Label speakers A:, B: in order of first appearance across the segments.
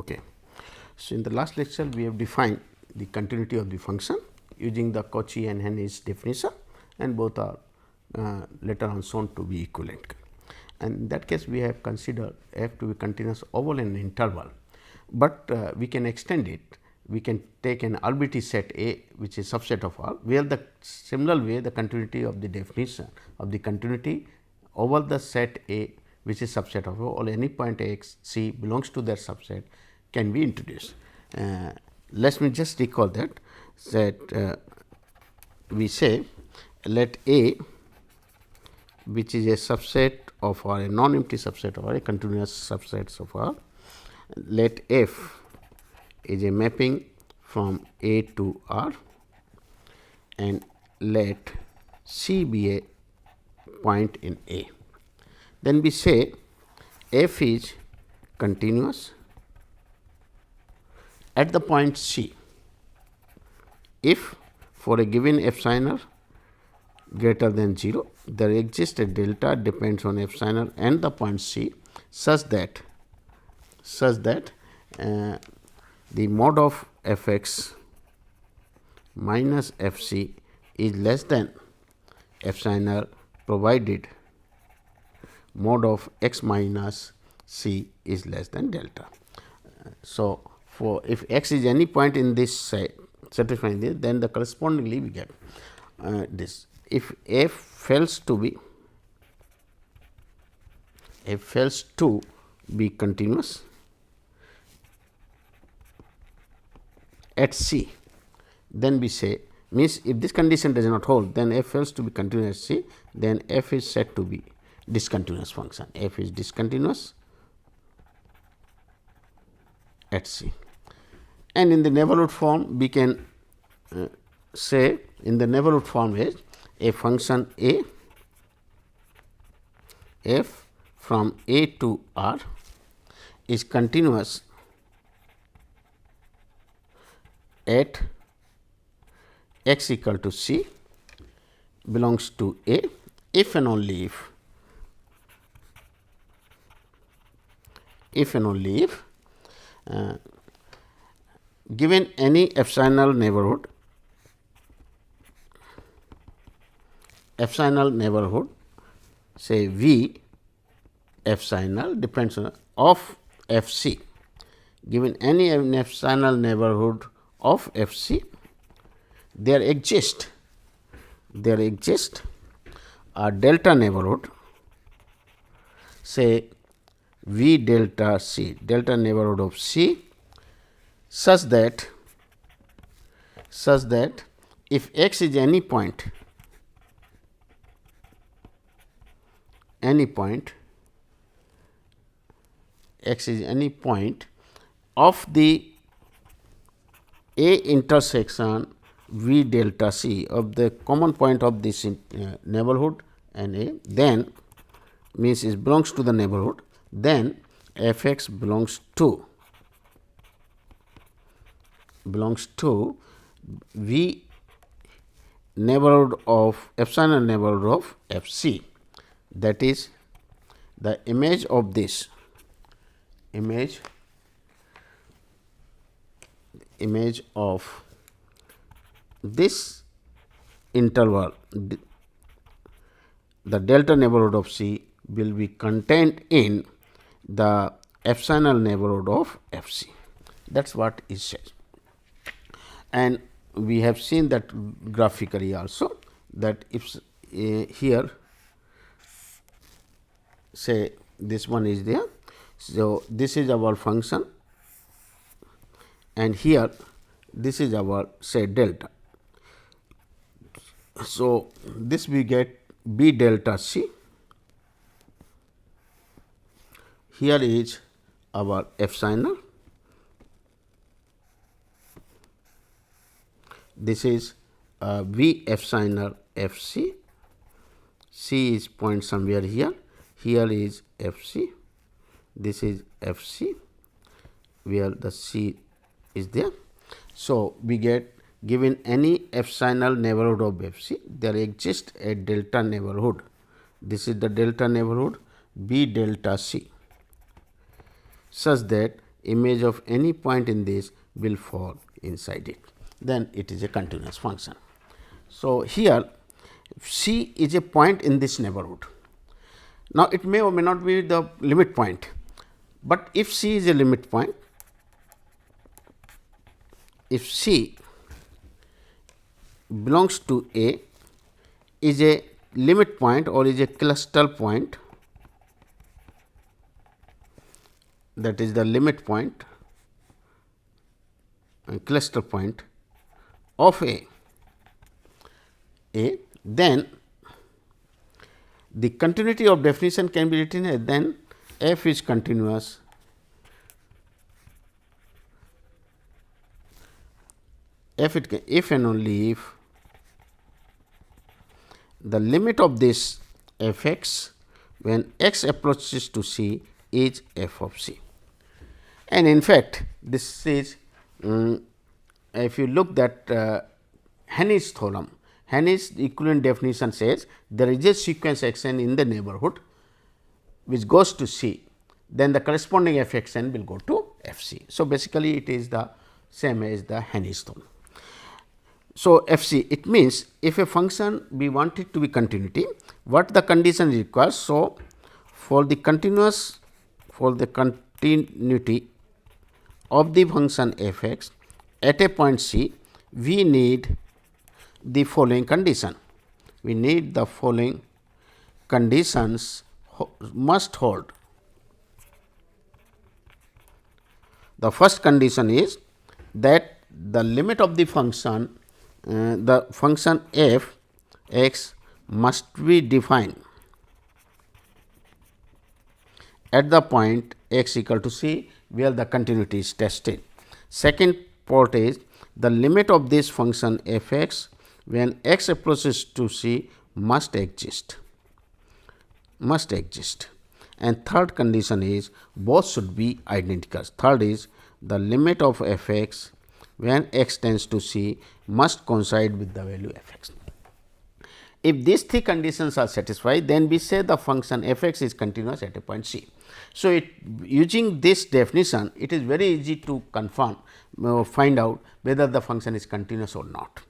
A: Okay. So, in the last lecture we have defined the continuity of the function using the Cauchy and Henry's definition, and both are later on shown to be equivalent. And in that case we have considered f to be continuous over an interval, but we can extend it. We can take an arbitrary set A which is subset of R, where the similar way the continuity of the definition of the continuity over the set A which is subset of or any point x c belongs to that subset can be introduced. Let me just recall that we say let A, which is a subset of R, a non-empty subset of R, a continuous subset of R, let F is a mapping from A to R, and let C be a point in A. Then we say F is continuous at the point C if for a given f sin r greater than 0 there exists a delta depends on f sin r and the point C such that the mod of f x minus f c is less than f sin r provided mod of x minus c is less than delta. So, for if x is any point in this set satisfying this, then the correspondingly we get this. If f fails to be continuous at C, then we say means if this condition does not hold, then f fails to be continuous at C, then f is said to be discontinuous function. F is discontinuous at C. And in the neighborhood form we can say in the neighborhood form is a function A f from A to R is continuous at x equal to C belongs to A if and only if given any epsilon neighborhood say V epsilon depends on of f c, given any epsilon neighborhood of f c, there exists a delta neighborhood, say V delta c, delta neighborhood of C, such that if x is any point x is any point of the A intersection V delta C of the common point of this neighborhood and A, then means it belongs to the neighborhood, then f x belongs to V neighborhood of epsilon neighborhood of f c. That is the image of this image of this interval, the delta neighborhood of C will be contained in the epsilon neighborhood of f c. That is what it says. And we have seen that graphically also, that if here say this one is there. So, this is our function and here this is our say delta. So, this we get B delta C, here is our epsilon, this is V epsilon f c, C is point somewhere here, here is f c, this is f c where the C is there. So, we get given any epsilon neighborhood of f c, there exists a delta neighborhood, this is the delta neighborhood B delta C, such that image of any point in this will fall inside it, then it is a continuous function. So, here C is a point in this neighborhood. Now, it may or may not be the limit point, but if C is a limit point, if C belongs to A, is a limit point or is a cluster point, that is the limit point and cluster point of A, then the continuity of definition can be written as then f is continuous if and only if the limit of this f x when x approaches to C is f of C. And in fact, this is if you look that Haney's theorem, Haney's equivalent definition says there is a sequence x n in the neighborhood which goes to C, then the corresponding f x n will go to f C. So, basically it is the same as the Haney's theorem. So, f C, it means if a function we want it to be continuity, what the condition requires. So, for the continuity of the function f x at a point C, we need the following condition. We need the following conditions must hold. The first condition is that the limit of the function f x must be defined at the point x equal to C, where the continuity is tested. Second part is the limit of this function f x when x approaches to C must exist. And third condition is both should be identical. Third is the limit of f x when x tends to C must coincide with the value f x. If these three conditions are satisfied, then we say the function f x is continuous at a point C. So, using this definition, it is very easy to confirm find out whether the function is continuous or not.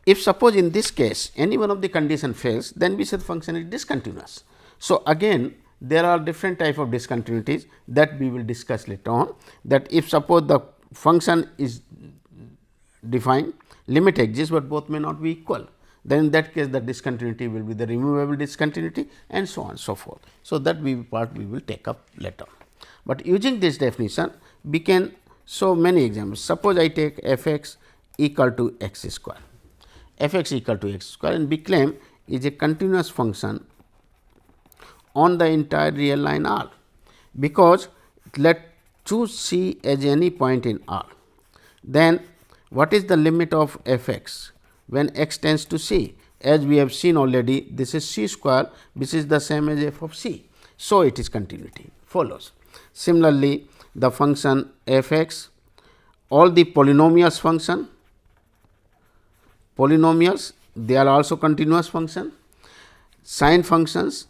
A: If suppose in this case any one of the condition fails, then we say the function is discontinuous. So, again there are different type of discontinuities that we will discuss later on, that if suppose the function is defined, limit exists, but both may not be equal, then in that case the discontinuity will be the removable discontinuity and so on and so forth. So, that part we will take up later. But using this definition we can show many examples. Suppose I take f x equal to x square, and we claim is a continuous function on the entire real line R, because let choose C as any point in R. Then what is the limit of f x when x tends to C? As we have seen already, this is C square, which is the same as f of C. So, it is continuity follows. Similarly, the function f x, all the polynomials they are also continuous function. Sine functions,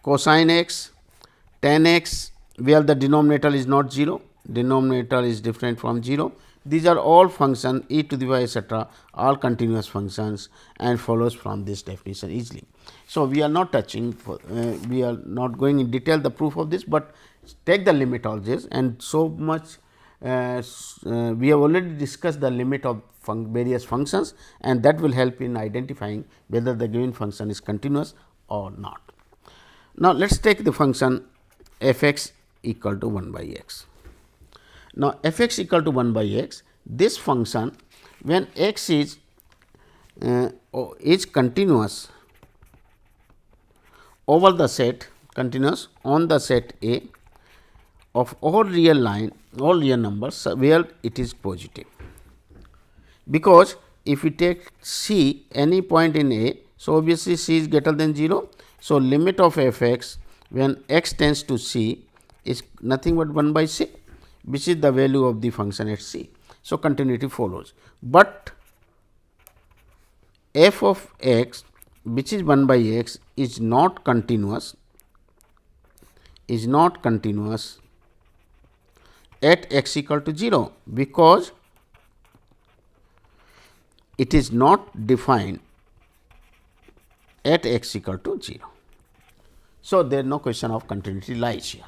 A: cosine x, tan x, where the denominator is not 0, denominator is different from 0. These are all functions e to the y etcetera, all continuous functions and follows from this definition easily. So, we are not touching we are not going in detail the proof of this, but take the limit of this, and so much we have already discussed the limit of various functions, and that will help in identifying whether the given function is continuous or not. Now, let us take the function f x equal to 1 by x. Now, f x equal to 1 by x, this function when x is continuous over the set, continuous on the set A of all real numbers where it is positive. Because if we take C any point in A, so obviously C is greater than 0. So, limit of f x when x tends to C is nothing but 1 by C, which is the value of the function at C. So, continuity follows, but f of x which is 1 by x is not continuous at x equal to 0, because it is not defined at x equal to 0. So, there is no question of continuity lies here.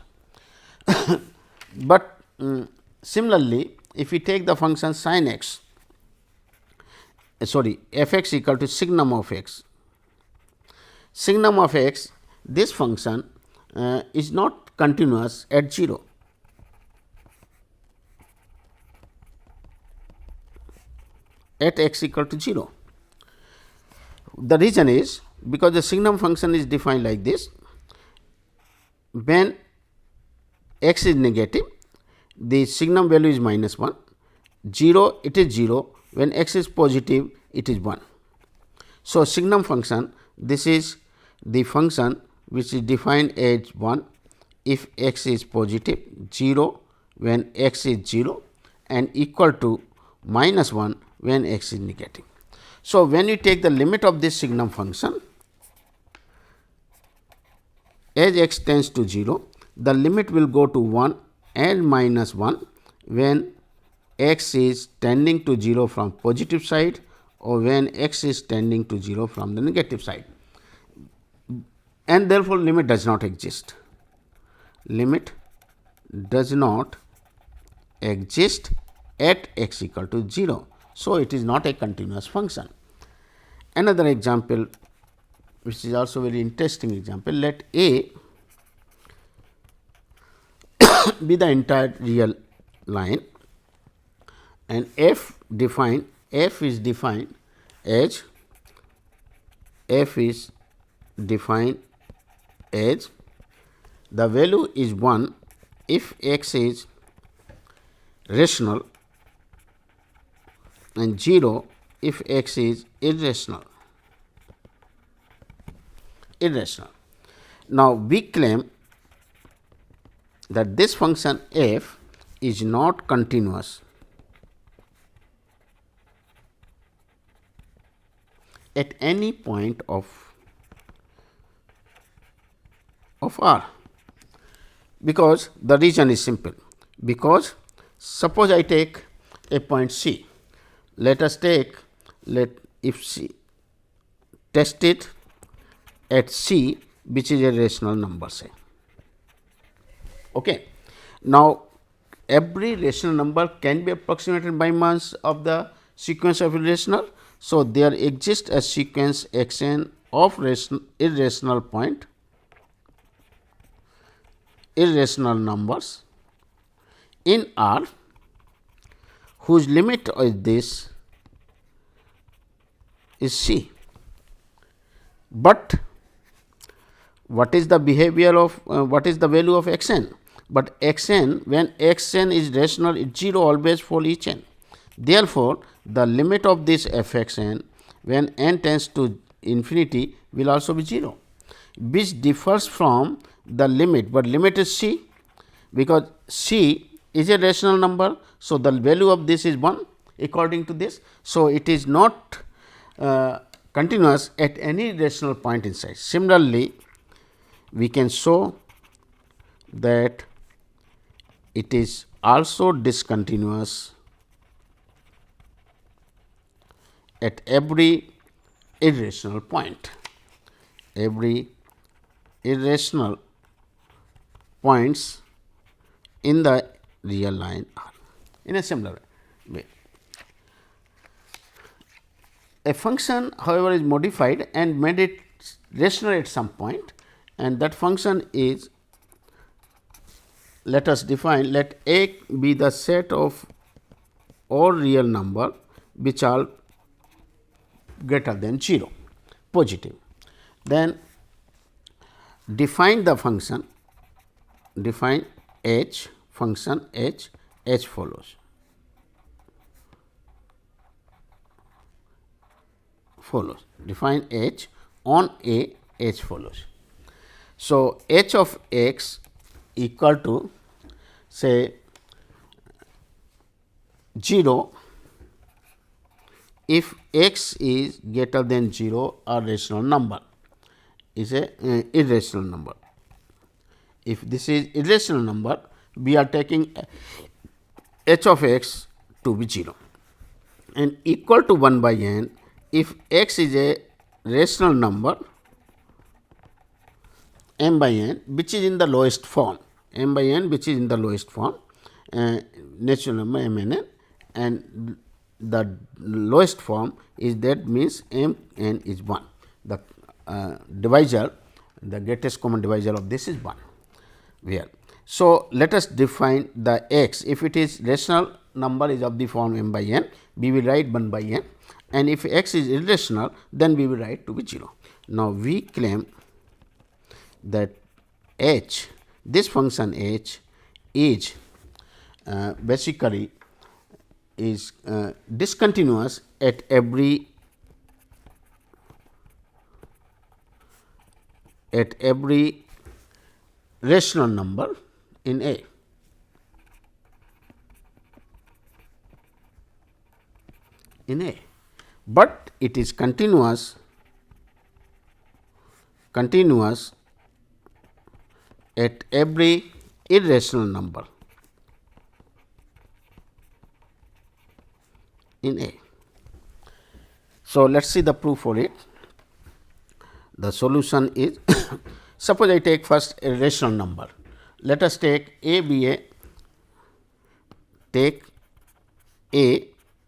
A: But similarly, if we take the function sin x, f x equal to signum of x, this function is not continuous at 0. At x equal to 0. The reason is because the signum function is defined like this: when x is negative, the signum value is minus 1, 0 it is 0, when x is positive it is 1. So, signum function, this is the function which is defined as 1 if x is positive, 0 when x is 0, and equal to minus 1 when x is negative. So, when you take the limit of this signum function as x tends to 0, the limit will go to 1 and minus 1 when x is tending to 0 from positive side, or when x is tending to 0 from the negative side, and therefore, limit does not exist. Limit does not exist at x equal to 0. So, it is not a continuous function. Another example, which is also very interesting example, let A be the entire real line, and f is defined as the value is 1 if x is rational and 0 if x is irrational. Now, we claim that this function f is not continuous at any point of R, because the reason is simple. Because suppose I take a point C, let us take if C test it at C, which is a rational number, say. Okay. Now, every rational number can be approximated by means of the sequence of irrational. So, there exists a sequence x n of irrational numbers in R, whose limit is this is C. But what is the behavior of what is the value of x n? But x n, when x n is rational, is 0 always for each n. Therefore, the limit of this f x n when n tends to infinity will also be 0, which differs from the limit, but limit is C, because C is a rational number. So, the value of this is 1 according to this. So, it is not continuous at any rational point inside. Similarly, we can show that it is also discontinuous at every irrational point. Every irrational points in the real line R in a similar way. A function, however, is modified and made it rational at some point, and that function is, let us define, let A be the set of all real number which are greater than 0, positive. Then define the function, define h, function h follows. Define h on A, h follows. So, h of x equal to, say, 0 if x is greater than 0 or rational number, is a irrational number. If this is irrational number, we are taking h of x to be 0 and equal to 1 by n if x is a rational number m by n which is in the lowest form, m by n which is in the lowest form, natural number m n n, and the lowest form is that means m n is 1. The divisor, the greatest common divisor of this is 1 where. So, let us define the x. If it is rational number is of the form m by n, we will write 1 by n, and if x is irrational, then we will write to be 0. Now, we claim that h, this function h is basically is discontinuous at every rational number in A. But it is continuous at every irrational number in A. So, let us see the proof for it. The solution is suppose I take first a rational number. Let us take A be a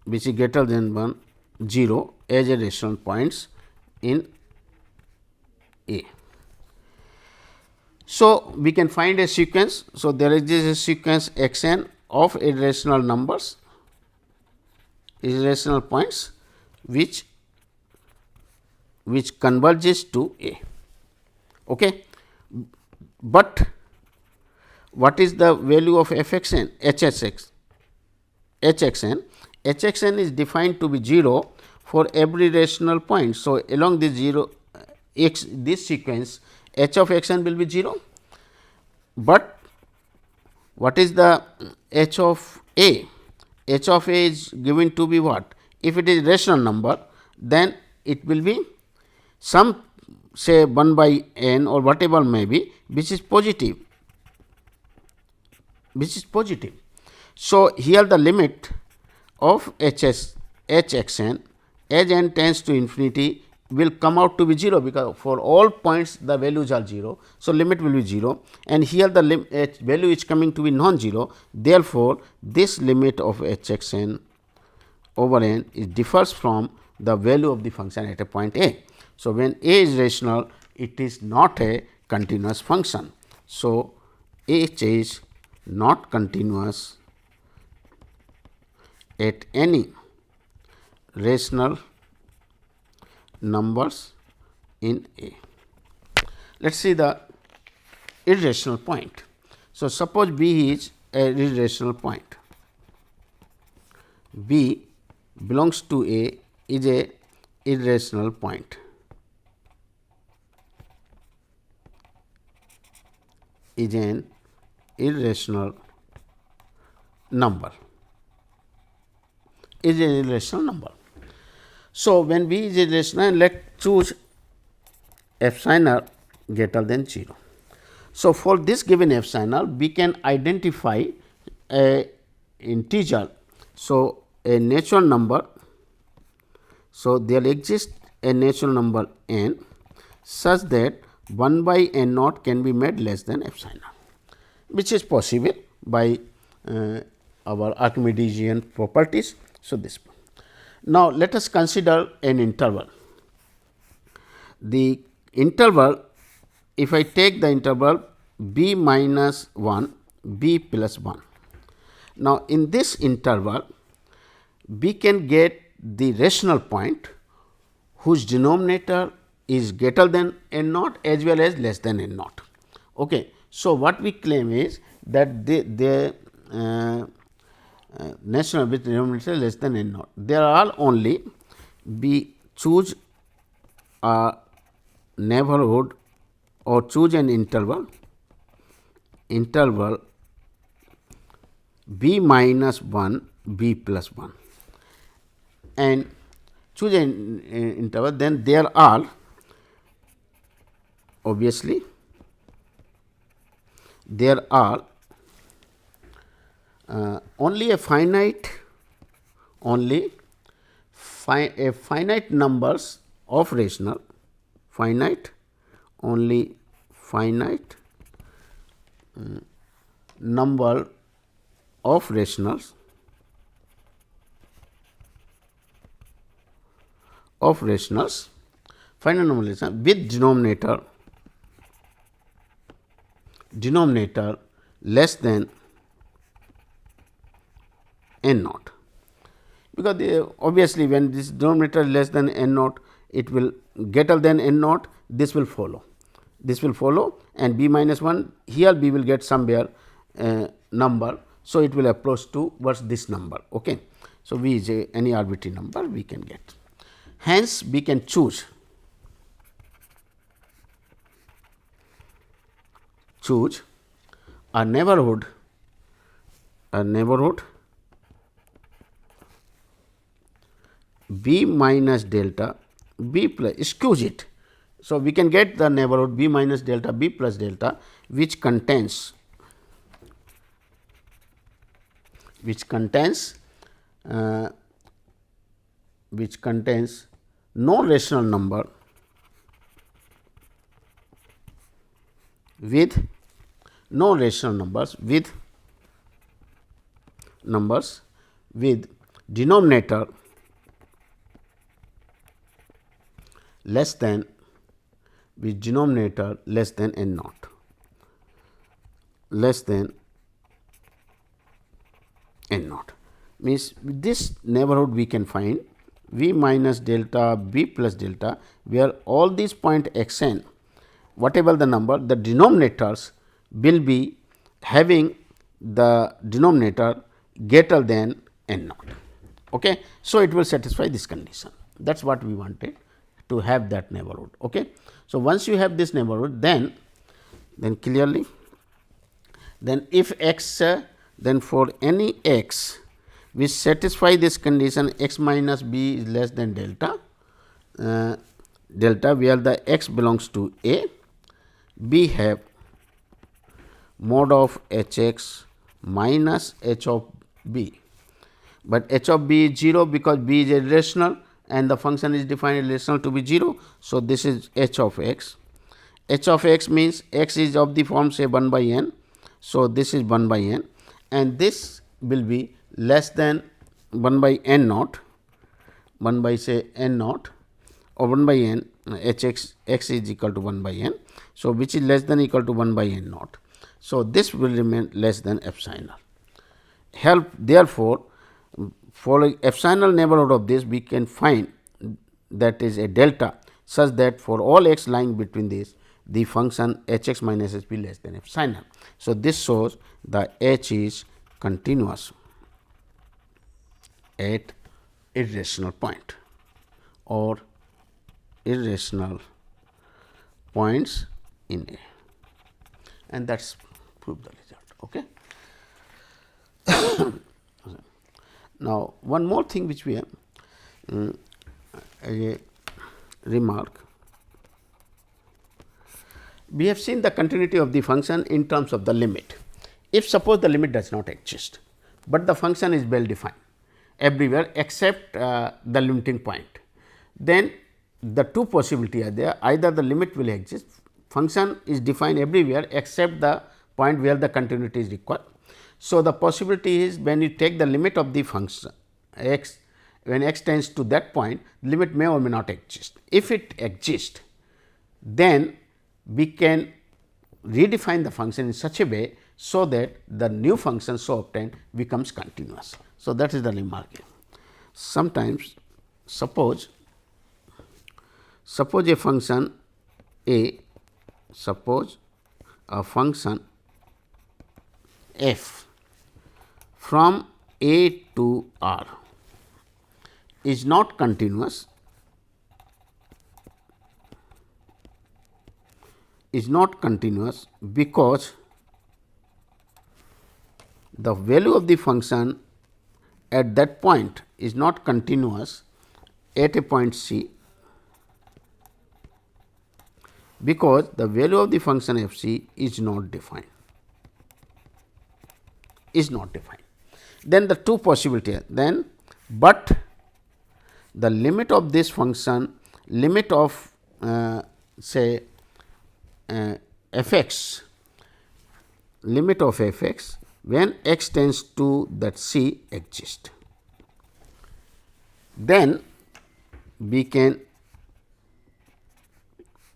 A: which is greater than 1 0 as a rational points in A. So, we can find a sequence. So, there is a sequence x n of irrational numbers, irrational points which converges to A. Okay. But what is the value of f x n? H x n. H x n is defined to be 0 for every rational point. So, along this 0 x this sequence h of x n will be 0, but what is the h of A? H of A is given to be what? If it is rational number, then it will be some say 1 by n or whatever may be, which is positive. So, here the limit of h x n as n tends to infinity will come out to be 0, because for all points the values are 0. So, limit will be 0, and here the value is coming to be non-zero. Therefore, this limit of h x n over n differs from the value of the function at a point A. So, when A is rational, it is not a continuous function. So, h is not continuous at any rational numbers in A. Let us see the irrational point. So, suppose B is an irrational point. B belongs to A is a irrational point. Is an irrational number. Is an irrational number. So, when B is irrational, let us choose epsilon r greater than 0. So, for this given epsilon r, we can identify a integer. So, a natural number. So, there exists a natural number n such that 1 by n naught can be made less than epsilon r, which is possible by our Archimedean properties. So, this. Now, let us consider an interval. The interval, if I take the interval b minus 1, b plus 1. Now, in this interval, we can get the rational point whose denominator is greater than n naught as well as less than n naught. Okay. So, what we claim is that the national with denominator less than n naught. There are only we choose a neighborhood or choose an interval b minus 1 b plus 1 and choose an interval, then there are obviously only a finite numbers of rational number of rationals finite number with denominator less than n naught, because obviously when this denominator is less than n naught, it will greater than n naught, this will follow and b minus 1, here b will get somewhere number. So, it will approach towards this number. Okay. So, v is any arbitrary number we can get. Hence, we can choose a neighborhood b minus delta b plus, excuse it. So, we can get the neighborhood b minus delta b plus delta, which contains no rational number with denominator less than n naught, means with this neighborhood we can find v minus delta b plus delta, where all these point x n, whatever the number, the denominators will be having the denominator greater than n naught. Okay. So, it will satisfy this condition, that is what we wanted, to have that neighborhood. Okay. So, once you have this neighborhood, then clearly, then if x, then for any x which satisfy this condition x minus b is less than delta, where the x belongs to a, b have mod of h x minus h of b, but h of b is 0 because b is irrational and the function is defined rational to be 0. So, this is h of x. H of x means x is of the form say 1 by n. So, this is 1 by n and this will be less than 1 by n naught, 1 by say n naught or 1 by n, h x is equal to 1 by n. So, which is less than equal to 1 by n naught. So, this will remain less than epsilon. Therefore, for epsilon neighborhood of this, we can find that is a delta such that for all x lying between this, the function h x minus h be less than epsilon. So, this shows the h is continuous at irrational point or irrational points in A, and that is prove the result. Okay. Now, one more thing which we have a remark, we have seen the continuity of the function in terms of the limit. If suppose the limit does not exist, but the function is well defined everywhere except the limiting point, then the two possibilities are there, either the limit will exist, function is defined everywhere except the point where the continuity is required. So, the possibility is when you take the limit of the function x, when x tends to that point, limit may or may not exist. If it exists, then we can redefine the function in such a way, so that the new function so obtained becomes continuous. So, that is the remark here. Sometimes suppose a function a, suppose a function f from a to r is not continuous, because the value of the function at that point is not continuous at a point c, because the value of the function f c is not defined. Then the two possibilities, then but the limit of this function, limit of say f x, limit of f x when x tends to that c exist. Then we can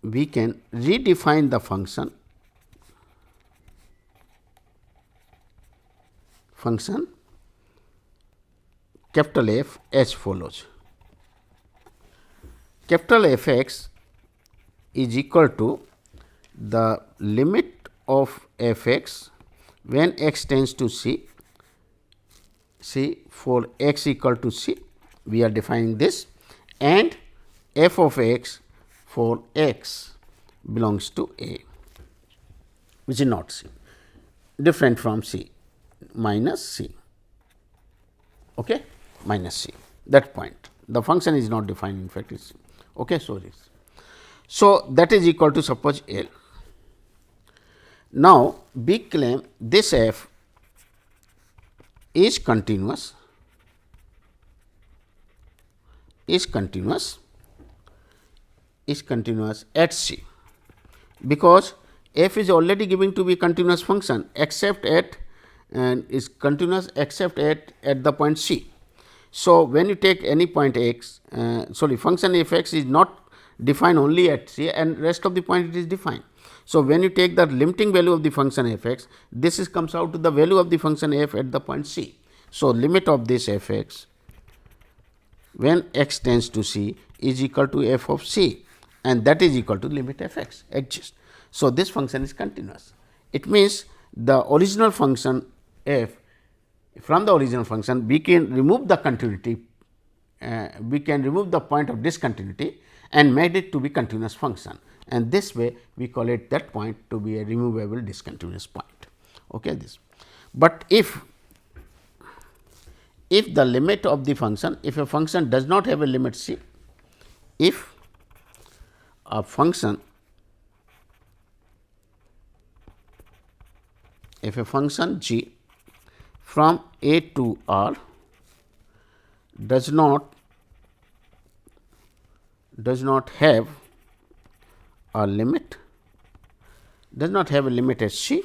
A: redefine the function capital F as follows. Capital F x is equal to the limit of f x when x tends to c for x equal to c, we are defining this, and f of x for x belongs to a, which is not c, different from c, minus c, okay, minus c, that point. The function is not defined, in fact, is c. Okay, so this. So, that is equal to suppose L. Now, we claim this f is continuous, at c, because f is already given to be continuous function except at and is continuous except at the point c. So, when you take any point x, function f x is not defined only at c and rest of the point it is defined. So, when you take the limiting value of the function f x, this is comes out to the value of the function f at the point c. So, limit of this f x when x tends to c is equal to f of c, and that is equal to limit f x exists. So, this function is continuous. It means the original function f, from the original function we can remove the continuity, we can remove the point of discontinuity and made it to be continuous function, and this way we call it that point to be a removable discontinuous point. Okay, this. But if the limit of the function, if a function does not have a limit c, if a function g from a to r does not have a limit, at c,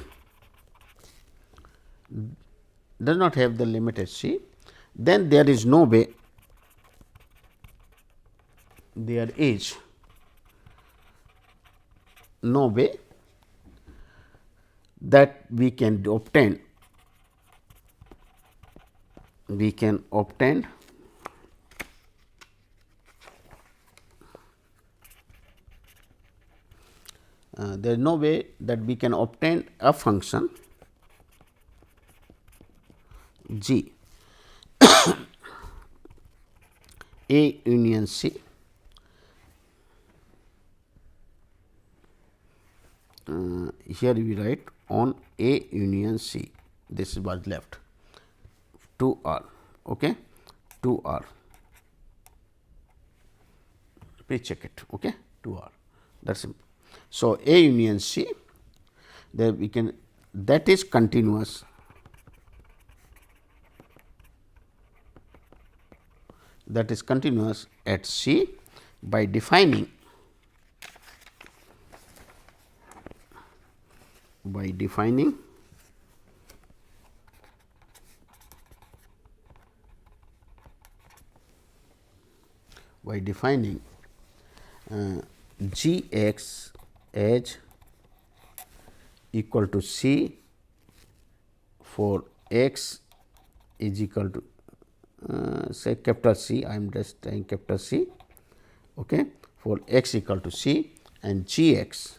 A: does not have the limit at c, then there is no way, that we can obtain there is no way that we can obtain a function g A union C here we write on A union C, this was left to R, okay, to R, please check it, okay, to R, that's simple. So, A union C, there we can, that is continuous at C by defining g x as equal to C for x is equal to say capital C, I am just saying capital C, okay, for x equal to C, and g x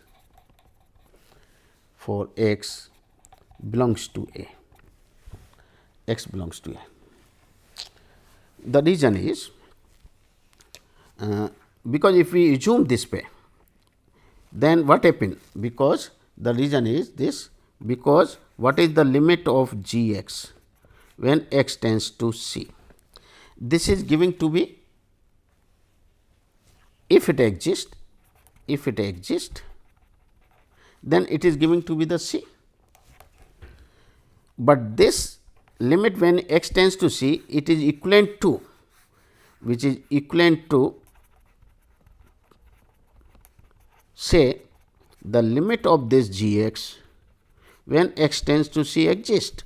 A: for x belongs to A, x belongs to A. The reason is because if we assume this way, then what happen? Because the reason is this, because what is the limit of g x when x tends to C? This is giving to be, if it exists, then it is giving to be the C. But this limit when x tends to c, it is equivalent to, which is equivalent to say the limit of this g x when x tends to c exists.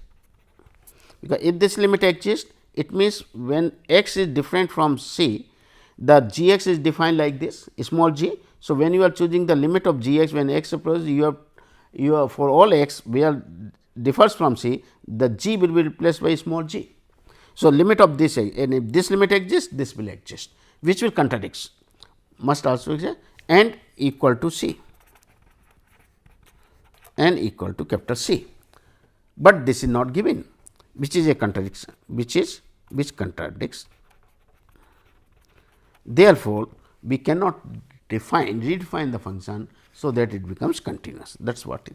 A: Because if this limit exists, it means when x is different from c, the g x is defined like this small g. So, when you are choosing the limit of g x when x approaches, you have for all x where differs from c, the g will be replaced by small g. So, limit of this, and if this limit exists, this will exist, which will contradict, must also exist, and equal to c, and equal to capital C, but this is not given, which is a contradiction, which contradicts. Therefore, we cannot redefine the function so that it becomes continuous. That is what it